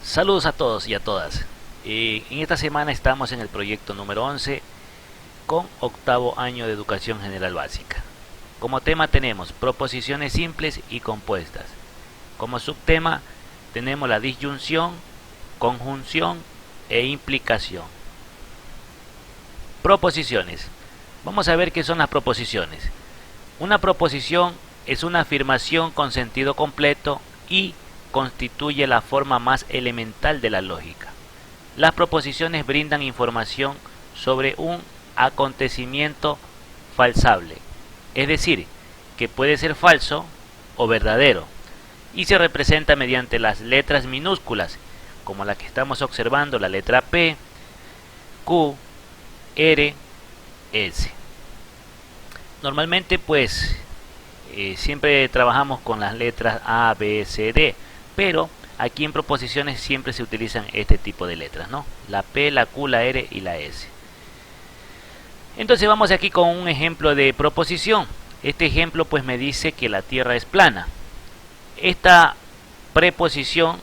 Saludos a todos y a todas. En esta semana estamos en el proyecto número 11 con octavo año de educación general básica. Como tema tenemos proposiciones simples y compuestas. Como subtema tenemos la disyunción, conjunción e implicación. Proposiciones. Vamos a ver qué son las proposiciones. Una proposición es una afirmación con sentido completo y constituye la forma más elemental de la lógica. Las proposiciones brindan información sobre un acontecimiento falsable, es decir, que puede ser falso o verdadero, y se representa mediante las letras minúsculas, como la que estamos observando, la letra P, Q, R, S. Normalmente siempre trabajamos con las letras A, B, C, D, pero aquí en proposiciones siempre se utilizan este tipo de letras, ¿no? La P, la Q, la R y la S. Entonces vamos aquí con un ejemplo de proposición. Este ejemplo pues me dice que la Tierra es plana. Esta preposición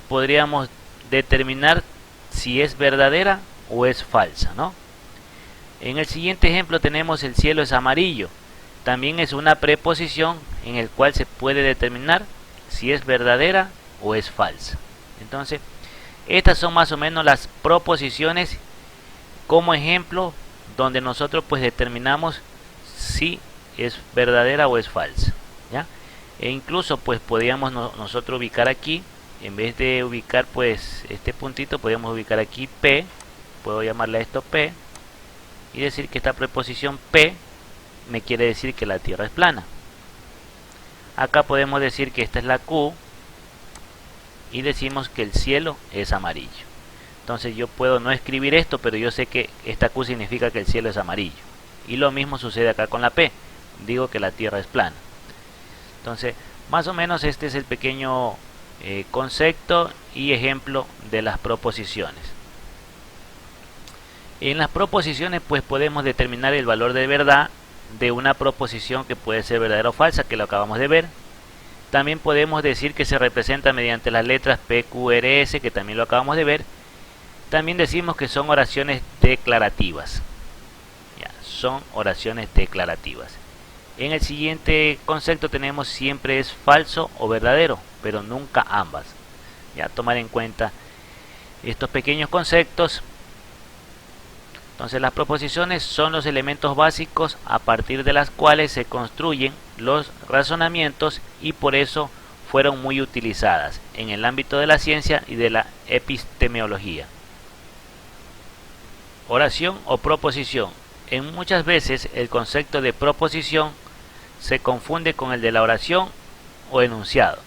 podríamos determinar si es verdadera o es falsa, ¿no? En el siguiente ejemplo tenemos el cielo es amarillo. También es una preposición en el cual se puede determinar si es verdadera o es falsa. Entonces, estas son más o menos las proposiciones como ejemplo donde nosotros pues determinamos si es verdadera o es falsa, ¿ya? E incluso pues podríamos nosotros ubicar aquí, en vez de ubicar pues este puntito, podríamos ubicar aquí P, puedo llamarle a esto P, y decir que esta preposición P me quiere decir que la Tierra es plana. Acá podemos decir que esta es la Q y decimos que el cielo es amarillo. Entonces yo puedo no escribir esto, pero yo sé que esta Q significa que el cielo es amarillo. Y lo mismo sucede acá con la P. Digo que la Tierra es plana. Entonces, más o menos este es el pequeño concepto y ejemplo de las proposiciones. En las proposiciones pues podemos determinar el valor de verdad de una proposición que puede ser verdadera o falsa, que lo acabamos de ver. También podemos decir que se representa mediante las letras P, Q, R, S, que también lo acabamos de ver. También decimos que son oraciones declarativas. Ya, son oraciones declarativas. En el siguiente concepto tenemos siempre es falso o verdadero, pero nunca ambas. Ya, tomar en cuenta estos pequeños conceptos. Entonces las proposiciones son los elementos básicos a partir de las cuales se construyen los razonamientos y por eso fueron muy utilizadas en el ámbito de la ciencia y de la epistemología. Oración o proposición. En muchas veces el concepto de proposición se confunde con el de la oración o enunciado.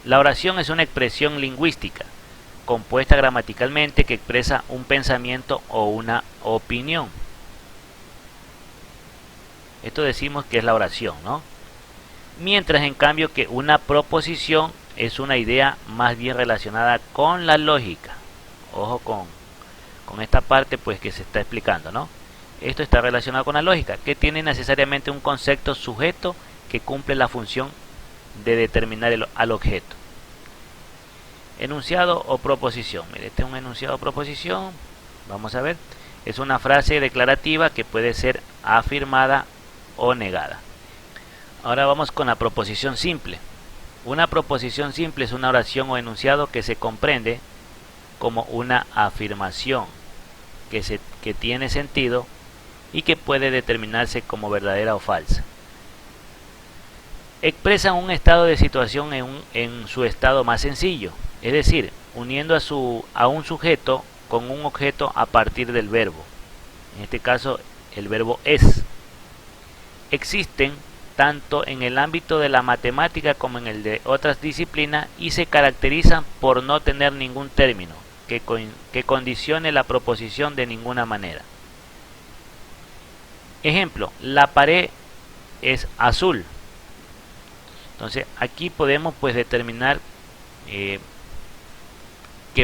La oración es una expresión lingüística compuesta gramaticalmente que expresa un pensamiento o una opinión. Esto decimos que es la oración, ¿no? Mientras en cambio que una proposición es una idea más bien relacionada con la lógica. Ojo con esta parte pues que se está explicando, ¿no? Esto está relacionado con la lógica, que tiene necesariamente un concepto sujeto que cumple la función de determinar al objeto. Enunciado o proposición. Mire, este es un enunciado o proposición. Vamos a ver. Es una frase declarativa que puede ser afirmada o negada. Ahora vamos con la proposición simple. Una proposición simple es una oración o enunciado que se comprende como una afirmación que tiene sentido y que puede determinarse como verdadera o falsa. Expresan un estado de situación en su estado más sencillo, es decir, uniendo a un sujeto con un objeto a partir del verbo. En este caso, el verbo es. Existen tanto en el ámbito de la matemática como en el de otras disciplinas y se caracterizan por no tener ningún término que condicione la proposición de ninguna manera. Ejemplo, la pared es azul. Entonces aquí podemos pues determinar que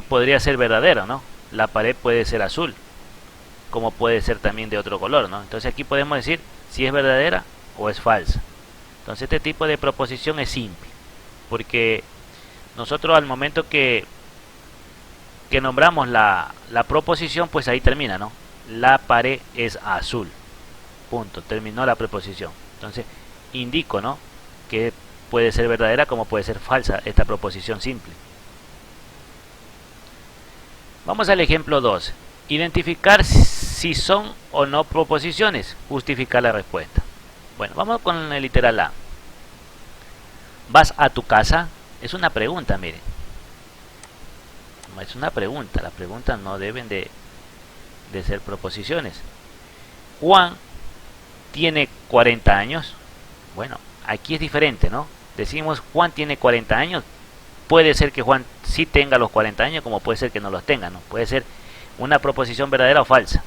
podría ser verdadero, ¿no? La pared puede ser azul, como puede ser también de otro color, ¿no? Entonces aquí podemos decir si es verdadera o es falsa. Entonces este tipo de proposición es simple, porque nosotros al momento que que nombramos la proposición, pues ahí termina, ¿no? La pared es azul. Punto. Terminó la preposición. Entonces, indico, ¿no? Que puede ser verdadera como puede ser falsa esta proposición simple. Vamos al ejemplo 2. Identificar si son o no proposiciones. Justificar la respuesta. Bueno, vamos con el literal A. ¿Vas a tu casa? Es una pregunta, miren. Es una pregunta. Las preguntas no deben de ser proposiciones. Juan tiene 40 años. Bueno, aquí es diferente, ¿no? Decimos Juan tiene 40 años. Puede ser que Juan sí tenga los 40 años, como puede ser que no los tenga, ¿no? Puede ser una proposición verdadera o falsa.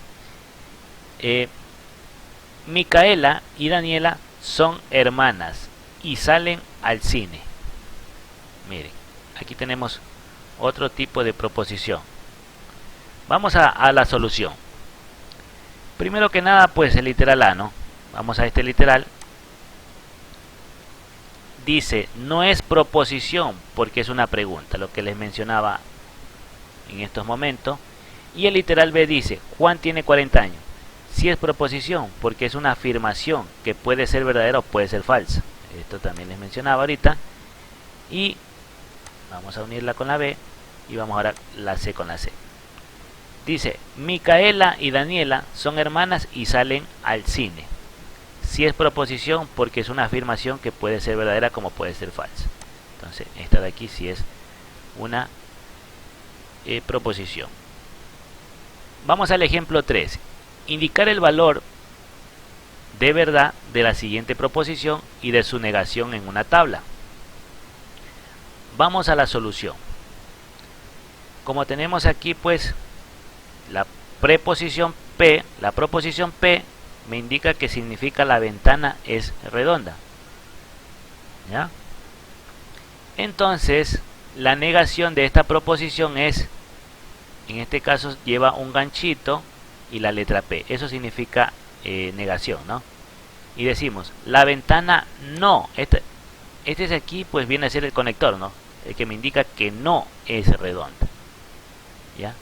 Micaela y Daniela son hermanas y salen al cine. Miren, aquí tenemos otro tipo de proposición. Vamos a la solución. Primero que nada, pues el literal A, ¿no? Vamos a este literal. Dice, no es proposición porque es una pregunta, lo que les mencionaba en estos momentos. Y el literal B dice, Juan tiene 40 años. Sí es proposición porque es una afirmación que puede ser verdadera o puede ser falsa. Esto también les mencionaba ahorita. Y vamos a unirla con la B y vamos ahora la C con la C. Dice, Micaela y Daniela son hermanas y salen al cine. Sí es proposición porque es una afirmación que puede ser verdadera como puede ser falsa. Entonces, esta de aquí sí es una proposición. Vamos al ejemplo 3. Indicar el valor de verdad de la siguiente proposición y de su negación en una tabla. Vamos a la solución. Como tenemos aquí pues la preposición P, la proposición P me indica que significa la ventana es redonda. ¿Ya? Entonces, la negación de esta proposición es, en este caso lleva un ganchito y la letra P. Eso significa negación, ¿no? Y decimos, la ventana no. Este de aquí pues viene a ser el conector, ¿no? El que me indica que no es redonda. ¿Ya?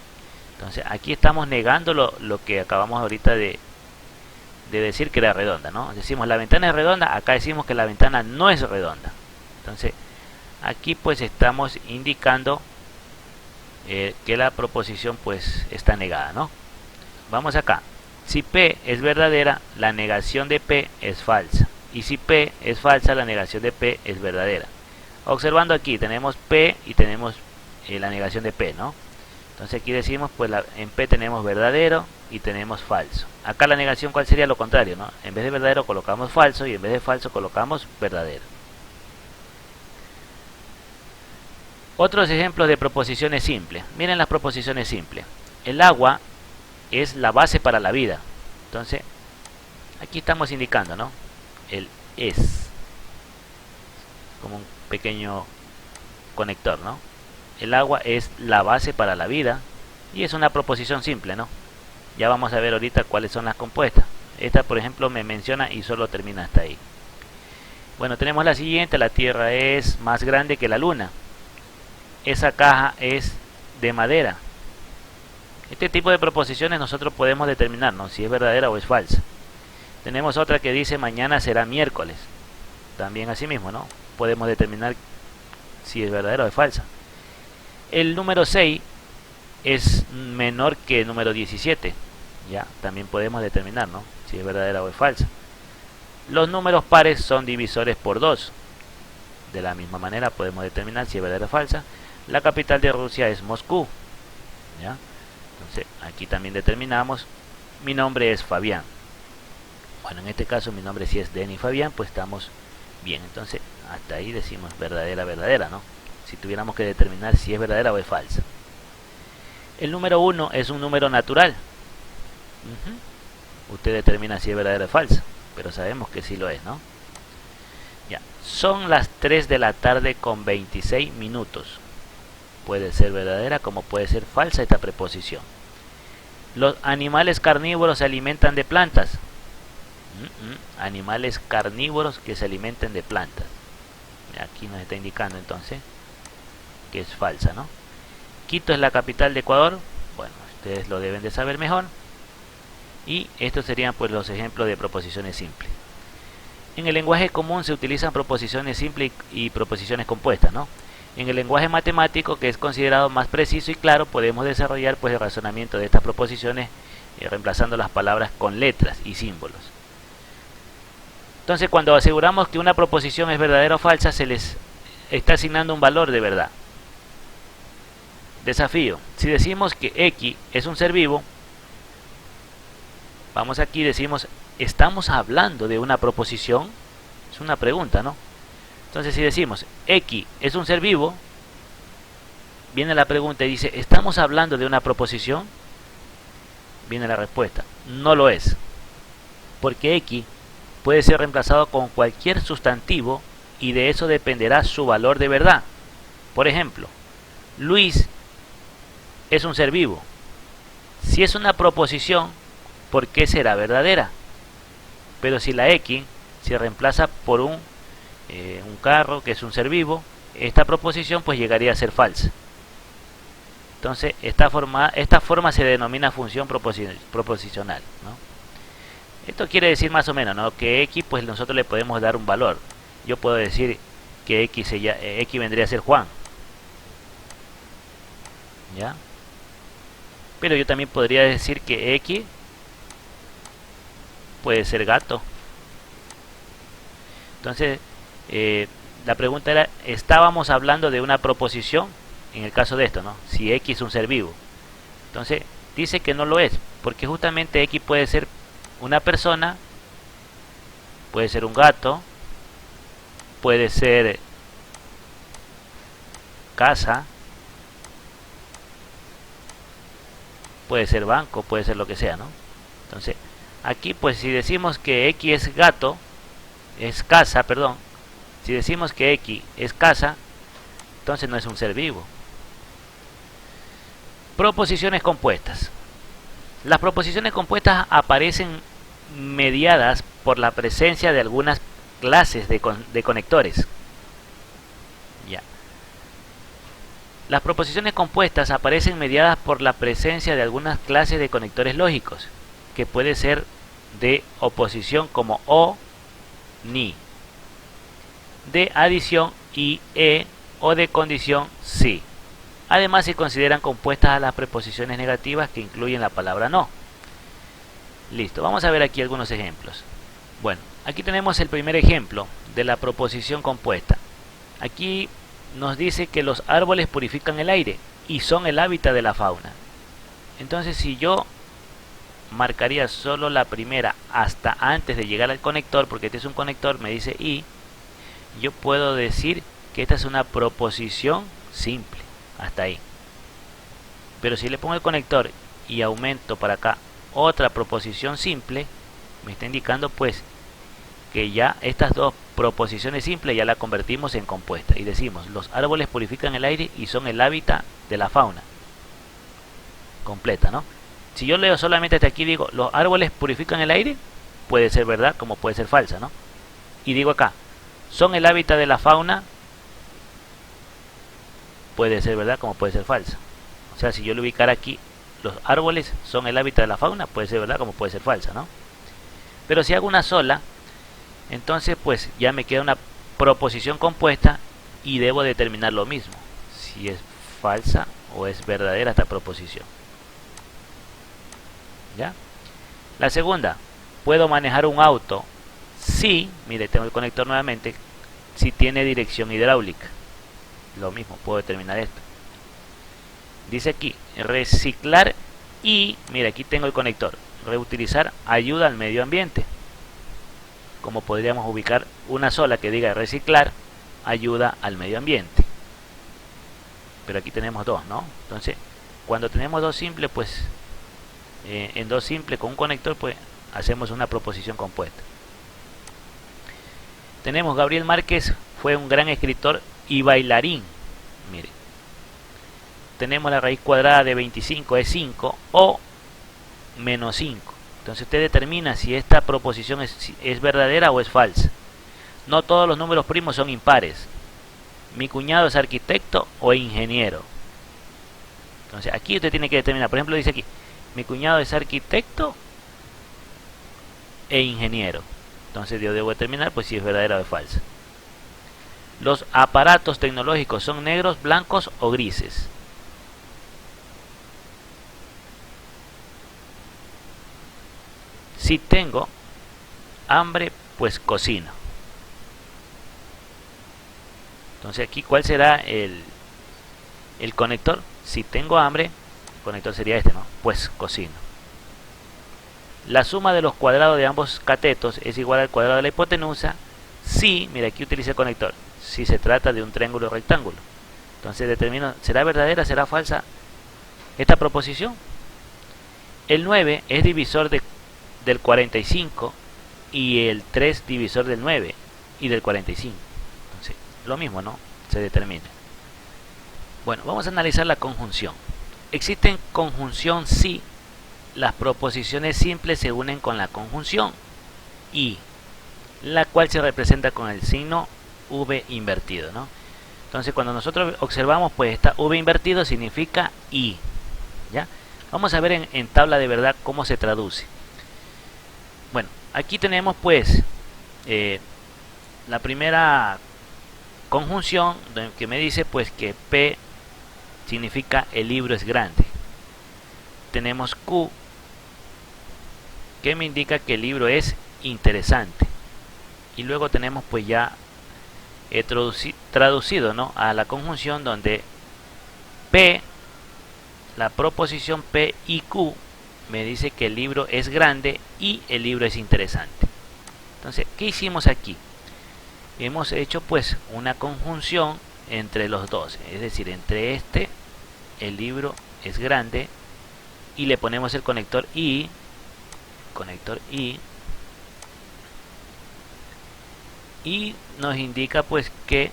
Entonces, aquí estamos negando lo que acabamos ahorita de decir que era redonda, ¿no? Decimos la ventana es redonda, acá decimos que la ventana no es redonda. Entonces, aquí pues estamos indicando que la proposición pues está negada, ¿no? Vamos acá. Si P es verdadera, la negación de P es falsa. Y si P es falsa, la negación de P es verdadera. Observando aquí, tenemos P y tenemos la negación de P, ¿no? Entonces aquí decimos, pues en P tenemos verdadero y tenemos falso. Acá la negación, ¿cuál sería lo contrario, no? En vez de verdadero colocamos falso y en vez de falso colocamos verdadero. Otros ejemplos de proposiciones simples. Miren las proposiciones simples. El agua es la base para la vida. Entonces, aquí estamos indicando, ¿no? El es. Como un pequeño conector, ¿no? El agua es la base para la vida. Y es una proposición simple, ¿no? Ya vamos a ver ahorita cuáles son las compuestas. Esta, por ejemplo, me menciona y solo termina hasta ahí. Bueno, tenemos la siguiente. La Tierra es más grande que la Luna. Esa caja es de madera. Este tipo de proposiciones nosotros podemos determinar, ¿no? Si es verdadera o es falsa. Tenemos otra que dice mañana será miércoles. También así mismo, ¿no? Podemos determinar si es verdadera o es falsa. El número 6 es menor que el número 17. Ya, también podemos determinar, ¿no? Si es verdadera o es falsa. Los números pares son divisores por 2. De la misma manera podemos determinar si es verdadera o falsa. La capital de Rusia es Moscú. ¿Ya? Entonces aquí también determinamos. Mi nombre es Fabián. Bueno, en este caso mi nombre sí es Denny Fabián, pues estamos bien. Entonces hasta ahí decimos verdadera, verdadera, ¿no? Si tuviéramos que determinar si es verdadera o es falsa. El número 1 es un número natural. Usted determina si es verdadera o falsa, pero sabemos que sí lo es, ¿no? Ya. Son las 3 de la tarde con 26 minutos. Puede ser verdadera como puede ser falsa esta preposición. Los animales carnívoros se alimentan de plantas. Animales carnívoros que se alimentan de plantas. Aquí nos está indicando entonces que es falsa, ¿no? Quito es la capital de Ecuador. Bueno, ustedes lo deben de saber mejor. Y estos serían pues los ejemplos de proposiciones simples. En el lenguaje común se utilizan proposiciones simples y proposiciones compuestas, ¿no? En el lenguaje matemático, que es considerado más preciso y claro, podemos desarrollar pues el razonamiento de estas proposiciones reemplazando las palabras con letras y símbolos. Entonces, cuando aseguramos que una proposición es verdadera o falsa, se les está asignando un valor de verdad. Desafío: si decimos que X es un ser vivo, vamos aquí y decimos, ¿estamos hablando de una proposición? Es una pregunta, ¿no? Entonces, si decimos X es un ser vivo, viene la pregunta y dice, ¿estamos hablando de una proposición? Viene la respuesta, no lo es, porque X puede ser reemplazado con cualquier sustantivo y de eso dependerá su valor de verdad. Por ejemplo, Luis es un ser vivo. Si es una proposición, ¿por qué será verdadera? Pero si la X se reemplaza por un carro, que es un ser vivo, esta proposición pues llegaría a ser falsa. Entonces esta forma se denomina función proposicional, ¿no? Esto quiere decir más o menos, ¿no?, que X pues nosotros le podemos dar un valor. Yo puedo decir que X vendría a ser Juan, ¿ya? Pero yo también podría decir que X puede ser gato. Entonces la pregunta era, ¿estábamos hablando de una proposición? En el caso de esto, ¿no? Si X es un ser vivo. Entonces dice que no lo es, porque justamente X puede ser una persona, puede ser un gato, puede ser casa, puede ser banco, puede ser lo que sea, ¿no? Entonces aquí pues si decimos que X es gato, es casa, perdón, si decimos que X es casa, entonces no es un ser vivo. Proposiciones compuestas. Las proposiciones compuestas aparecen mediadas por la presencia de algunas clases de conectores. Ya. Las proposiciones compuestas aparecen mediadas por la presencia de algunas clases de conectores lógicos, que puede ser de oposición como o, ni, de adición y o de condición sí. Además se consideran compuestas a las preposiciones negativas que incluyen la palabra no. Listo, vamos a ver aquí algunos ejemplos. Bueno, aquí tenemos el primer ejemplo de la proposición compuesta. Aquí nos dice que los árboles purifican el aire y son el hábitat de la fauna. Entonces si yo marcaría solo la primera hasta antes de llegar al conector, porque este es un conector, me dice y, yo puedo decir que esta es una proposición simple, hasta ahí. Pero si le pongo el conector y aumento para acá otra proposición simple, me está indicando pues que ya estas dos proposiciones simples ya la convertimos en compuesta y decimos los árboles purifican el aire y son el hábitat de la fauna. Completa, ¿no? Si yo leo solamente hasta aquí, digo los árboles purifican el aire, puede ser verdad como puede ser falsa, ¿no? Y digo acá, son el hábitat de la fauna, puede ser verdad como puede ser falsa. O sea, si yo lo ubicara aquí, los árboles son el hábitat de la fauna, puede ser verdad como puede ser falsa, ¿no? Pero si hago una sola, entonces pues ya me queda una proposición compuesta y debo determinar lo mismo, si es falsa o es verdadera esta proposición. ¿Ya? La segunda, puedo manejar un auto si, mire, tengo el conector nuevamente, si tiene dirección hidráulica. Lo mismo, puedo determinar esto. Dice aquí, reciclar y, mire, aquí tengo el conector, reutilizar ayuda al medio ambiente. Como podríamos ubicar una sola que diga reciclar, ayuda al medio ambiente. Pero aquí tenemos dos, ¿no? Entonces, cuando tenemos dos simples, pues, en dos simples con un conector, pues, hacemos una proposición compuesta. Tenemos Gabriel Márquez, fue un gran escritor y bailarín. Mire, tenemos la raíz cuadrada de 25 es 5 o menos 5. Entonces usted determina si esta proposición es verdadera o es falsa. No todos los números primos son impares. Mi cuñado es arquitecto o ingeniero. Entonces aquí usted tiene que determinar, por ejemplo dice aquí, mi cuñado es arquitecto e ingeniero. Entonces yo debo determinar pues si es verdadera o es falsa. Los aparatos tecnológicos son negros, blancos o grises. Si tengo hambre, pues cocino. Entonces aquí, ¿cuál será el conector? Si tengo hambre, el conector sería este, ¿no? Pues cocino. La suma de los cuadrados de ambos catetos es igual al cuadrado de la hipotenusa si, mira, aquí utiliza el conector, si se trata de un triángulo rectángulo. Entonces determino, ¿será verdadera, será falsa esta proposición? El 9 es divisor del 45 y el 3 divisor del 9 y del 45. Entonces, lo mismo, ¿no? Se determina. Bueno, vamos a analizar la conjunción. Existe conjunción si las proposiciones simples se unen con la conjunción y, la cual se representa con el signo V invertido, ¿no? Entonces, cuando nosotros observamos, pues esta V invertido significa y, ¿ya? Vamos a ver en tabla de verdad cómo se traduce. Bueno, aquí tenemos pues la primera conjunción que me dice pues que P significa el libro es grande. Tenemos Q que me indica que el libro es interesante. Y luego tenemos pues ya traducido, ¿no?, a la conjunción donde P, la proposición P y Q me dice que el libro es grande y el libro es interesante. Entonces, ¿qué hicimos aquí? Hemos hecho pues una conjunción entre los dos, es decir, entre este, el libro es grande, y le ponemos el conector I, y nos indica pues que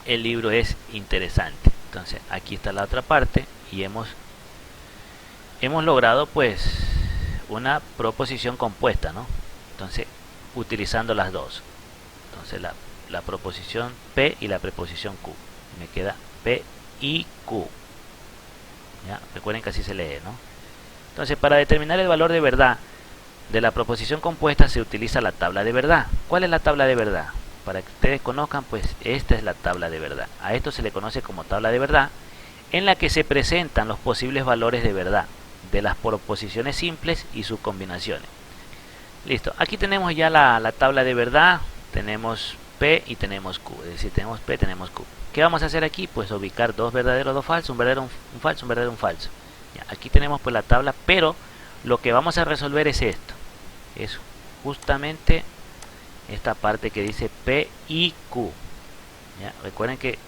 el libro es interesante. Entonces, aquí está la otra parte y hemos logrado pues una proposición compuesta, ¿no? Entonces, utilizando las dos. Entonces, la proposición P y la preposición Q. Me queda P y Q. ¿Ya? Recuerden que así se lee, ¿no? Entonces, para determinar el valor de verdad de la proposición compuesta se utiliza la tabla de verdad. ¿Cuál es la tabla de verdad? Para que ustedes conozcan, pues esta es la tabla de verdad. A esto se le conoce como tabla de verdad, en la que se presentan los posibles valores de verdad de las proposiciones simples y sus combinaciones. Listo, aquí tenemos ya la tabla de verdad. Tenemos P y tenemos Q, es decir, tenemos P, tenemos Q. ¿Qué vamos a hacer aquí? Pues ubicar dos verdaderos, dos falsos, un verdadero, un falso, un verdadero, un falso. Ya, aquí tenemos pues la tabla, pero lo que vamos a resolver es esto. Es justamente esta parte que dice P y Q. ¿Ya? Recuerden que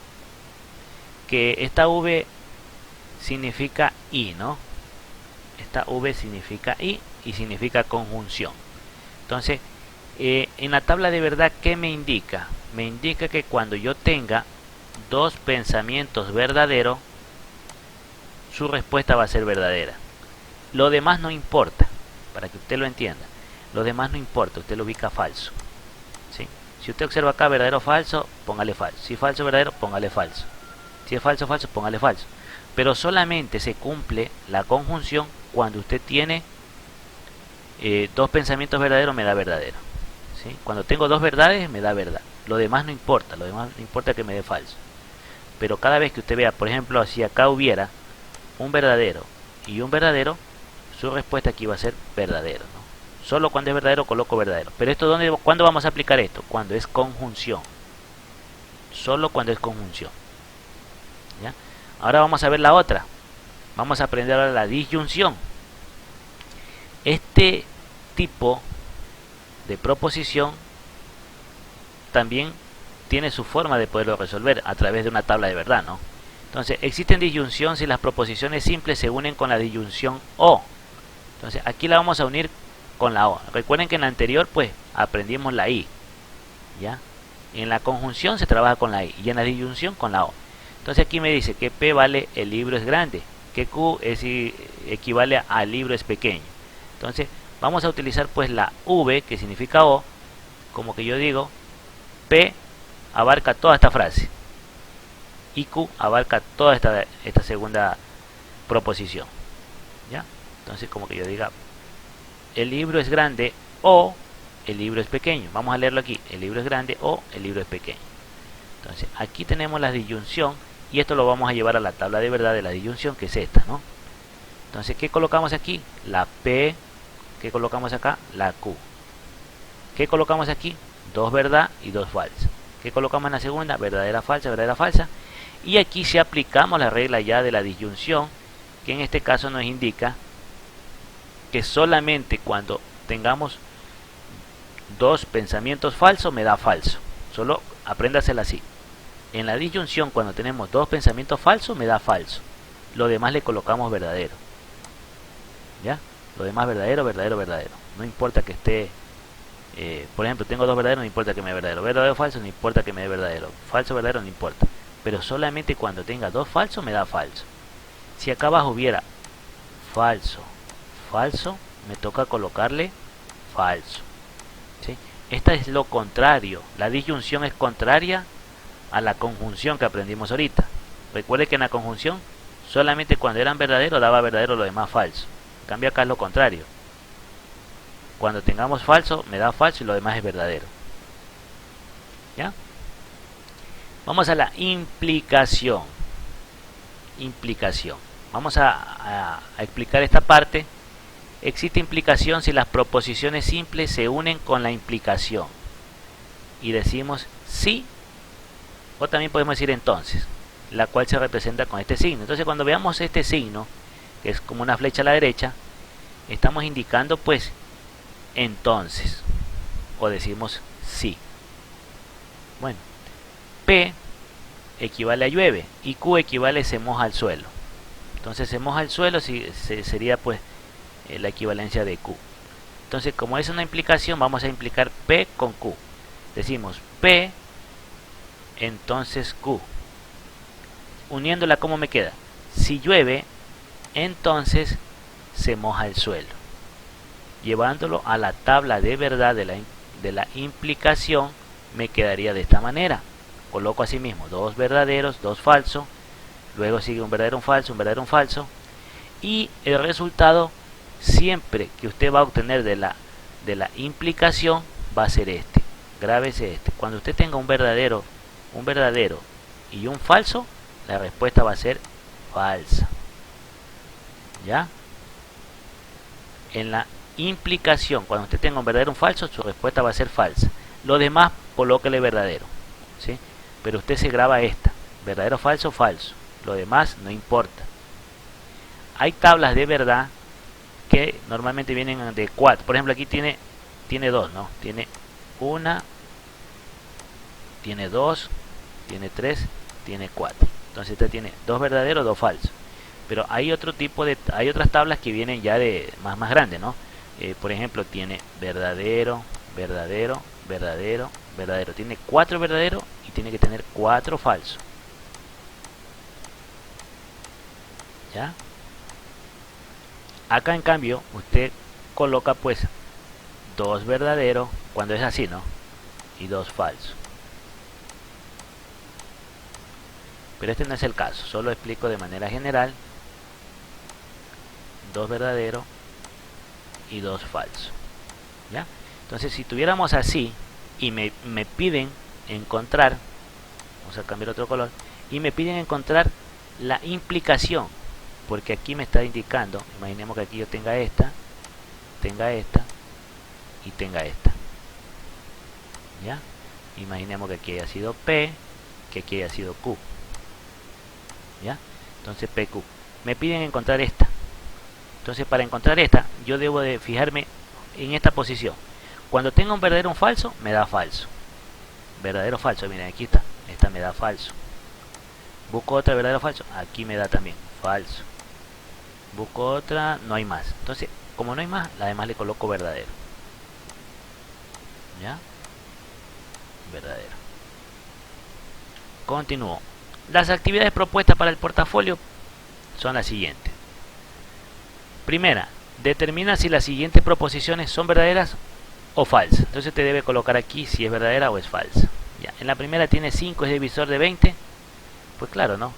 esta V significa I, ¿no? Esta V significa I y significa conjunción. Entonces, en la tabla de verdad, ¿qué me indica? Me indica que cuando yo tenga dos pensamientos verdaderos, su respuesta va a ser verdadera. Lo demás no importa, para que usted lo entienda. Lo demás no importa, usted lo ubica falso. ¿Sí? Si usted observa acá verdadero o falso, póngale falso. Si es falso verdadero, póngale falso. Si es falso falso, póngale falso. Pero solamente se cumple la conjunción cuando usted tiene dos pensamientos verdaderos, me da verdadero. ¿Sí? Cuando tengo dos verdades, me da verdad. Lo demás no importa, lo demás no importa que me dé falso. Pero cada vez que usted vea, por ejemplo, si acá hubiera un verdadero y un verdadero, su respuesta aquí va a ser verdadero, ¿no? Solo cuando es verdadero coloco verdadero. Pero esto, ¿cuándo vamos a aplicar esto? Cuando es conjunción. Solo cuando es conjunción. ¿Ya? Ahora vamos a ver la otra. Vamos a aprender ahora la disyunción. Este tipo de proposición también tiene su forma de poderlo resolver a través de una tabla de verdad, ¿no? Entonces, existe disyunción si las proposiciones simples se unen con la disyunción O. Entonces, aquí la vamos a unir con la O. Recuerden que en la anterior, pues, aprendimos la I. ¿Ya? En la conjunción se trabaja con la I y en la disyunción con la O. Entonces, aquí me dice que P vale el libro es grande, que Q equivale a libro es pequeño. Entonces, vamos a utilizar, pues, la V, que significa O, como que yo digo, P abarca toda esta frase y Q abarca toda esta segunda proposición, ¿ya? Entonces, como que yo diga, el libro es grande o el libro es pequeño. Vamos a leerlo aquí, el libro es grande o el libro es pequeño. Entonces, aquí tenemos la disyunción y esto lo vamos a llevar a la tabla de verdad de la disyunción, que es esta, ¿no? Entonces, ¿qué colocamos aquí? La P. ¿Qué colocamos acá? La Q. ¿Qué colocamos aquí? 2 verdad y 2 falsa. ¿Qué colocamos en la segunda? Verdadera, falsa, verdadera, falsa. Y aquí si aplicamos la regla ya de la disyunción, que en este caso nos indica que solamente cuando tengamos 2 pensamientos falsos me da falso. Solo apréndasela así. En la disyunción, cuando tenemos 2 pensamientos falsos me da falso. Lo demás le colocamos verdadero. ¿Ya? Lo demás verdadero, verdadero, verdadero. No importa que esté, por ejemplo, tengo 2 verdaderos, no importa que me dé verdadero. Verdadero, falso, no importa que me dé verdadero. Falso, verdadero, no importa. Pero solamente cuando tenga 2 falsos me da falso. Si acá abajo hubiera falso, falso, me toca colocarle falso. ¿Sí? Esta es lo contrario. La disyunción es contraria a la conjunción que aprendimos ahorita. Recuerde que en la conjunción solamente cuando eran verdaderos daba verdadero, lo demás falso. En cambio acá es lo contrario. Cuando tengamos falso me da falso y lo demás es verdadero. ¿Ya? Vamos a la implicación. Implicación. Vamos a explicar esta parte. Existe implicación si las proposiciones simples se unen con la implicación. Y decimos sí, o también podemos decir entonces, la cual se representa con este signo. Entonces cuando veamos este signo, que es como una flecha a la derecha, estamos indicando pues entonces, o decimos sí. Bueno, P equivale a llueve y Q equivale a se moja el suelo. Entonces se moja el suelo sería pues la equivalencia de Q. Entonces, como es una implicación, vamos a implicar P con Q. Decimos P, entonces Q. Uniéndola, ¿cómo me queda? Si llueve, entonces se moja el suelo. Llevándolo a la tabla de verdad de la implicación, me quedaría de esta manera. Coloco así mismo 2 verdaderos, 2 falsos. Luego sigue un verdadero, un falso, un verdadero, un falso. Y el resultado siempre que usted va a obtener de la implicación va a ser este. Grábese este. Cuando usted tenga un verdadero y un falso, la respuesta va a ser falsa. ¿Ya? En la implicación, cuando usted tenga un verdadero y un falso, su respuesta va a ser falsa. Lo demás, colóquele verdadero. ¿Sí? Pero usted se graba esta. Verdadero, falso, falso. Lo demás no importa. Hay tablas de verdad que normalmente vienen de 4. Por ejemplo, aquí tiene 2, ¿no? Tiene 1, tiene 2, tiene 3, tiene 4. Entonces usted tiene 2 verdaderos, 2 falsos. Pero hay hay otras tablas que vienen ya de más grandes, ¿no? Por ejemplo, tiene verdadero, verdadero, verdadero, verdadero. Tiene 4 verdaderos y tiene que tener 4 falsos. ¿Ya? Acá en cambio usted coloca pues 2 verdaderos cuando es así, ¿no? Y 2 falsos. Pero este no es el caso, solo explico de manera general. 2 verdaderos y 2 falsos. ¿Ya? Entonces si tuviéramos así y me piden encontrar, vamos a cambiar otro color, y me piden encontrar la implicación, porque aquí me está indicando, imaginemos que aquí yo tenga esta y tenga esta. ¿Ya? Imaginemos que aquí haya sido P, que aquí haya sido Q. ¿Ya? Entonces PQ. Me piden encontrar esta. Entonces para encontrar esta, yo debo de fijarme en esta posición. Cuando tenga un verdadero o un falso, me da falso. Verdadero o falso, miren, aquí está. Esta me da falso. Busco otra verdadero o falso, aquí me da también falso. Busco otra, no hay más. Entonces, como no hay más, la demás le coloco verdadero. ¿Ya? Verdadero. Continúo. Las actividades propuestas para el portafolio son las siguientes. Primera, determina si las siguientes proposiciones son verdaderas o falsas. Entonces te debe colocar aquí si es verdadera o es falsa. Ya. En la primera tiene 5, es divisor de 20. Pues claro, ¿no?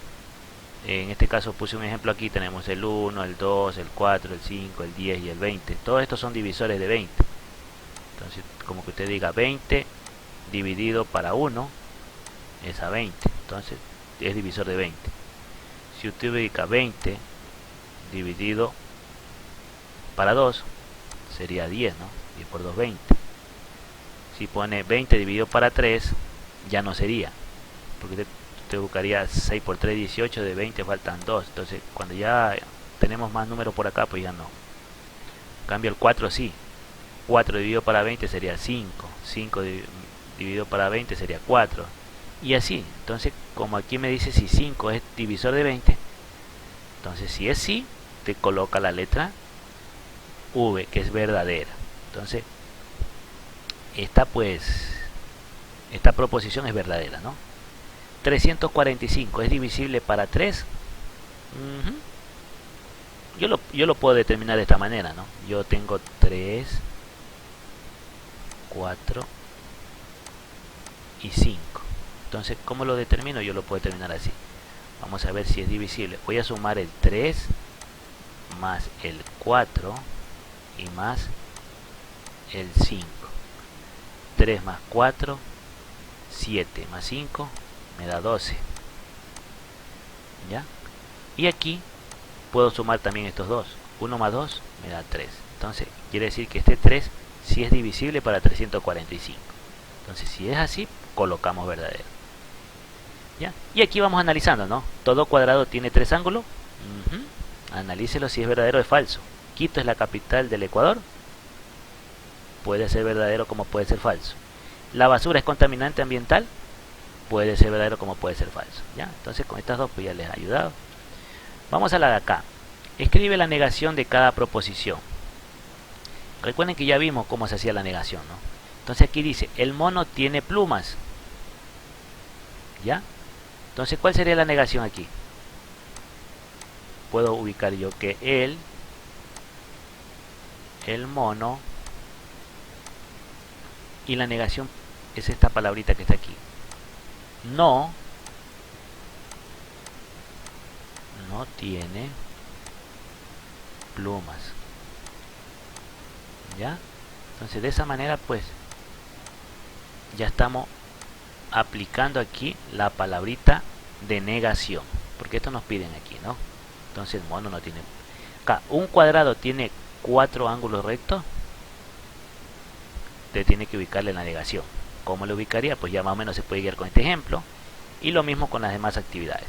En este caso puse un ejemplo aquí, tenemos el 1, el 2, el 4, el 5, el 10 y el 20. Todos estos son divisores de 20. Entonces, como que usted diga 20 dividido para 1 es a 20. Entonces, es divisor de 20. Si usted ubica 20 dividido para 2, sería 10, ¿no? 10 por 2, 20. Si pone 20 dividido para 3, ya no sería. Porque usted buscaría 6 por 3, 18, de 20 faltan 2. Entonces, cuando ya tenemos más números por acá, pues ya no. En cambio, el 4 sí. 4 dividido para 20 sería 5. 5 dividido para 20 sería 4. Y así. Entonces, como aquí me dice si 5 es divisor de 20, entonces si es sí, te coloca la letra V, que es verdadera. Entonces, esta proposición es verdadera, ¿no? 345 es divisible para 3. Yo lo puedo determinar de esta manera, ¿no? Yo tengo 3, 4 y 5. Entonces, ¿cómo lo determino? Yo lo puedo determinar así. Vamos a ver si es divisible. Voy a sumar el 3 más el 4 y más el 5. 3 más 4, 7 más 5 me da 12. ¿Ya? Y aquí puedo sumar también estos dos. 1 más 2 me da 3. Entonces, quiere decir que este 3 sí es divisible para 345. Entonces, si es así, colocamos verdadero. ¿Ya? Y aquí vamos analizando, ¿no? Todo cuadrado tiene 3 ángulos. Analícelo si es verdadero o es falso. Quito es la capital del Ecuador. Puede ser verdadero como puede ser falso. La basura es contaminante ambiental. Puede ser verdadero como puede ser falso. ¿Ya? Entonces con estas dos pues ya les he ayudado. Vamos a la de acá. Escribe la negación de cada proposición. Recuerden que ya vimos cómo se hacía la negación, ¿no? Entonces aquí dice, el mono tiene plumas. ¿Ya? Entonces, ¿cuál sería la negación aquí? Puedo ubicar yo que el mono, y la negación es esta palabrita que está aquí. No tiene plumas. ¿Ya? Entonces, de esa manera, pues, ya estamos aplicando aquí la palabrita de negación, porque esto nos piden aquí, ¿no? Entonces el mono no tiene. Acá, un cuadrado tiene 4 ángulos rectos. Usted tiene que ubicarle en la negación. ¿Cómo lo ubicaría? Pues ya más o menos se puede guiar con este ejemplo. Y lo mismo con las demás actividades.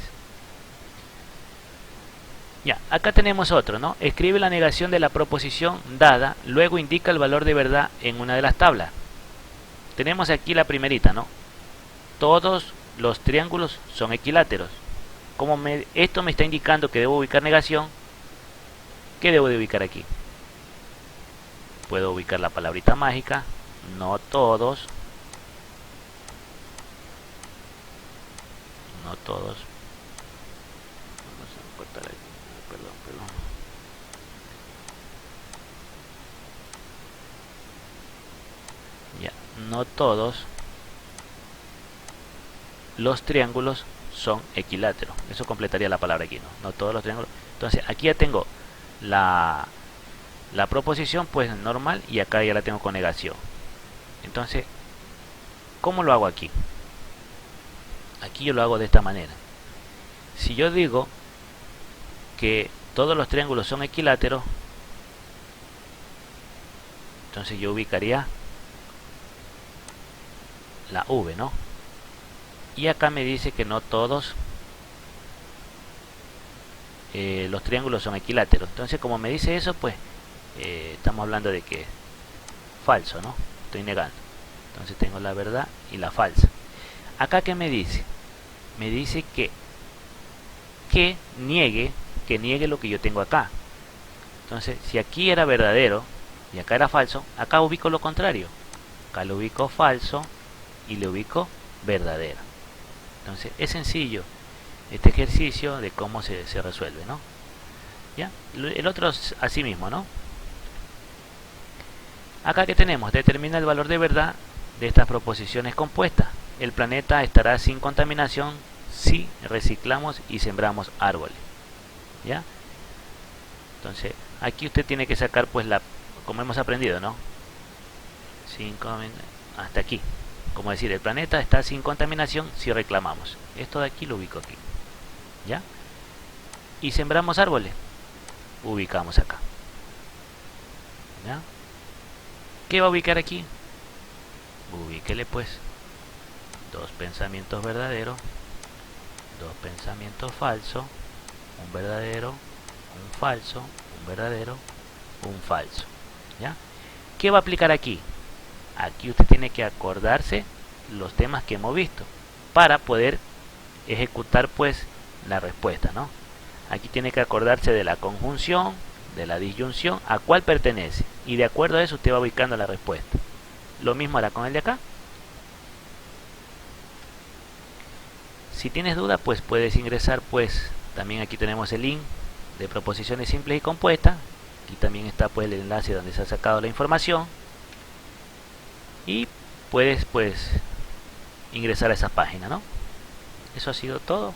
Ya, acá tenemos otro, ¿no? Escribe la negación de la proposición dada, luego indica el valor de verdad en una de las tablas. Tenemos aquí la primerita, ¿no? Todos los triángulos son equiláteros. Como esto me está indicando que debo ubicar negación, ¿qué debo de ubicar aquí? Puedo ubicar la palabrita mágica, no todos. Vamos a cortar aquí, perdón. Ya, no todos los triángulos son equiláteros. Eso completaría la palabra aquí, ¿no? No todos los triángulos. Entonces, aquí ya tengo la proposición, pues, normal, y acá ya la tengo con negación. Entonces, ¿cómo lo hago aquí? Aquí yo lo hago de esta manera. Si yo digo que todos los triángulos son equiláteros, entonces yo ubicaría la V, ¿no? Y acá me dice que no todos los triángulos son equiláteros. Entonces, como me dice eso, pues estamos hablando de que falso, ¿no? Estoy negando. Entonces tengo la verdad y la falsa. Acá, ¿qué me dice? Me dice que niegue lo que yo tengo acá. Entonces, si aquí era verdadero y acá era falso, acá ubico lo contrario. Acá lo ubico falso y le ubico verdadero. Entonces, es sencillo este ejercicio de cómo se resuelve, ¿no? ¿Ya? El otro es así mismo, ¿no? Acá que tenemos, determina el valor de verdad de estas proposiciones compuestas. El planeta estará sin contaminación si reciclamos y sembramos árboles. ¿Ya? Entonces, aquí usted tiene que sacar pues como hemos aprendido, ¿no? Hasta aquí. Como decir, el planeta está sin contaminación si reclamamos. Esto de aquí lo ubico aquí. ¿Ya? Y sembramos árboles. Ubicamos acá. ¿Ya? ¿Qué va a ubicar aquí? Ubíquele pues dos pensamientos verdaderos, dos pensamientos falsos, un verdadero, un falso, un verdadero, un falso. ¿Ya? ¿Qué va a aplicar aquí? Aquí usted tiene que acordarse los temas que hemos visto para poder ejecutar pues la respuesta, ¿no? Aquí tiene que acordarse de la conjunción, de la disyunción, a cuál pertenece, y de acuerdo a eso usted va ubicando la respuesta. Lo mismo hará con el de acá. Si tienes duda, pues puedes ingresar, pues también aquí tenemos el link de proposiciones simples y compuestas. Aquí también está pues el enlace donde se ha sacado la información y puedes pues ingresar a esa página, ¿no? Eso ha sido todo.